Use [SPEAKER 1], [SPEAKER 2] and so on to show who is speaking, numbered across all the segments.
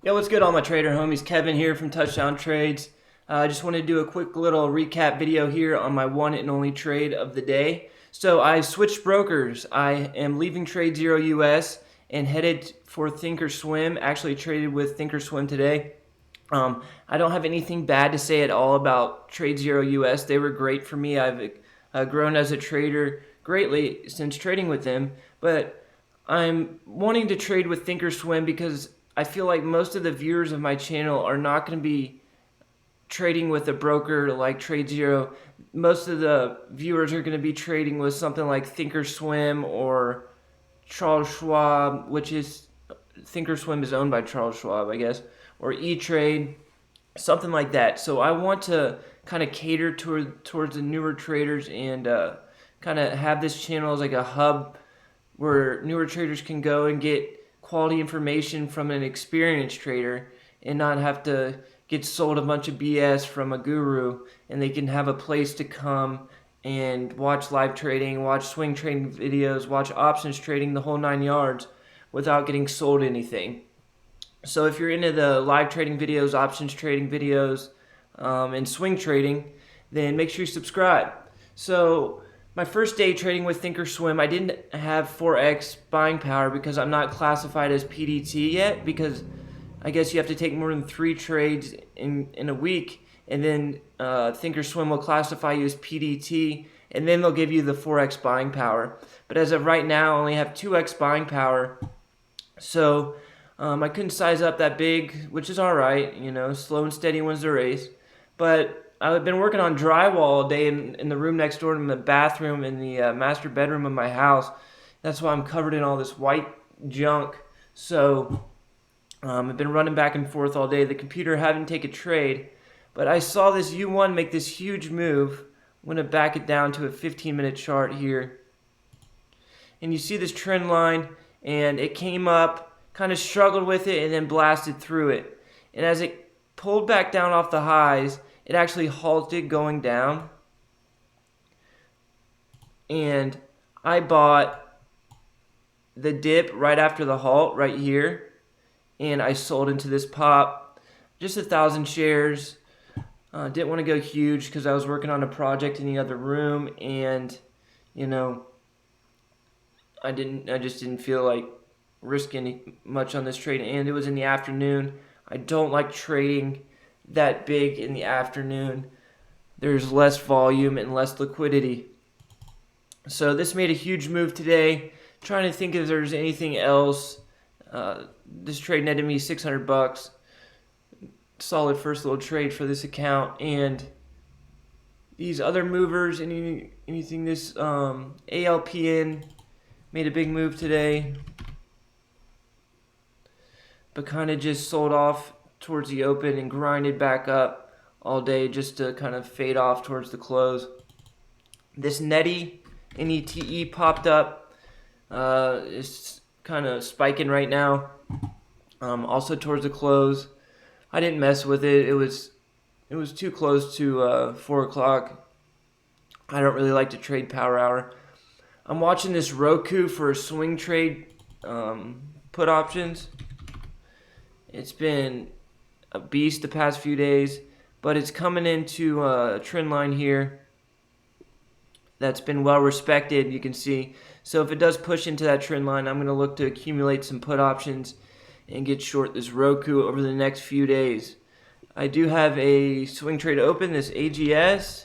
[SPEAKER 1] Yo, what's good, all my trader homies? Kevin here from Touchdown Trades. I just want to do a quick little recap video here on my one and only trade of the day. So I switched brokers. I am leaving Trade Zero US and headed for Thinkorswim. Actually traded with Thinkorswim today. I don't have anything bad to say at all about Trade Zero US. They were great for me. I've grown as a trader greatly since trading with them, but I'm wanting to trade with Thinkorswim because I feel like most of the viewers of my channel are not going to be trading with a broker like Trade Zero. Most of the viewers are going to be trading with something like Thinkorswim or Charles Schwab, which is Thinkorswim is owned by Charles Schwab, I guess, or E-Trade, something like that. So I want to kind of cater towards the newer traders and kind of have this channel as like a hub where newer traders can go and get quality information from an experienced trader and not have to get sold a bunch of BS from a guru, and they can have a place to come and watch live trading, watch swing trading videos, watch options trading, the whole 9 yards without getting sold anything. So if you're into the live trading videos, options trading videos, and swing trading, then make sure you subscribe. So my first day trading with Thinkorswim, I didn't have 4x buying power because I'm not classified as PDT yet, because I guess you have to take more than 3 trades in a week, and then Thinkorswim will classify you as PDT, and then they'll give you the 4x buying power. But as of right now, I only have 2x buying power, so I couldn't size up that big, which is alright, you know, slow and steady wins the race. But I've been working on drywall all day in the room next door, in the bathroom, in the master bedroom of my house. That's why I'm covered in all this white junk. So I've been running back and forth all day. The computer hadn't taken a trade, but I saw this UONE make this huge move. I'm going to back it down to a 15-minute chart here. And you see this trend line, and it came up, kind of struggled with it, and then blasted through it. And as it pulled back down off the highs, it actually halted going down, and I bought the dip right after the halt right here, and I sold into this pop, just 1,000 shares. Didn't want to go huge because I was working on a project in the other room, and you know, I just didn't feel like risking much on this trade, and it was in the afternoon. I don't like trading that big in the afternoon. There's less volume and less liquidity. So this made a huge move today. Trying to think if there's anything else. This trade netted me $600. Solid first little trade for this account. And these other movers, anything this ALPN made a big move today, but kind of just sold off towards the open and grinded back up all day just to kind of fade off towards the close. This NETE, NETE popped up. It's kind of spiking right now. Also towards the close. I didn't mess with it. It was too close to 4 o'clock. I don't really like to trade power hour. I'm watching this Roku for swing trade put options. It's been a beast the past few days, but it's coming into a trend line here that's been well respected, you can see. So if it does push into that trend line, I'm going to look to accumulate some put options and get short this Roku over the next few days. I do have a swing trade open, this AGS.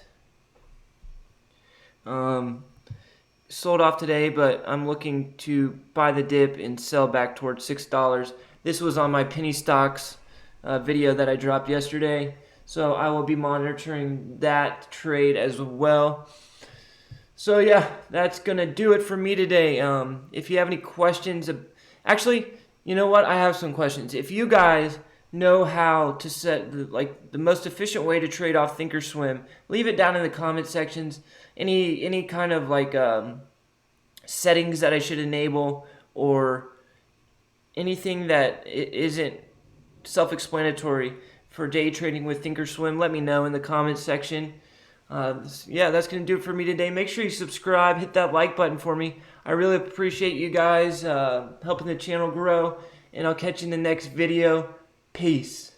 [SPEAKER 1] Sold off today, but I'm looking to buy the dip and sell back towards $6. This was on my penny stocks video that I dropped yesterday, so I will be monitoring that trade as well. So yeah, that's gonna do it for me today. If you have any questions, actually, you know what? I have some questions. If you guys know how to set the most efficient way to trade off Thinkorswim, leave it down in the comment sections. Any kind of settings that I should enable, or anything that isn't self-explanatory for day trading with Thinkorswim, let me know in the comments section. Yeah, that's going to do it for me today. Make sure you subscribe, hit that like button for me. I really appreciate you guys helping the channel grow, and I'll catch you in the next video. Peace.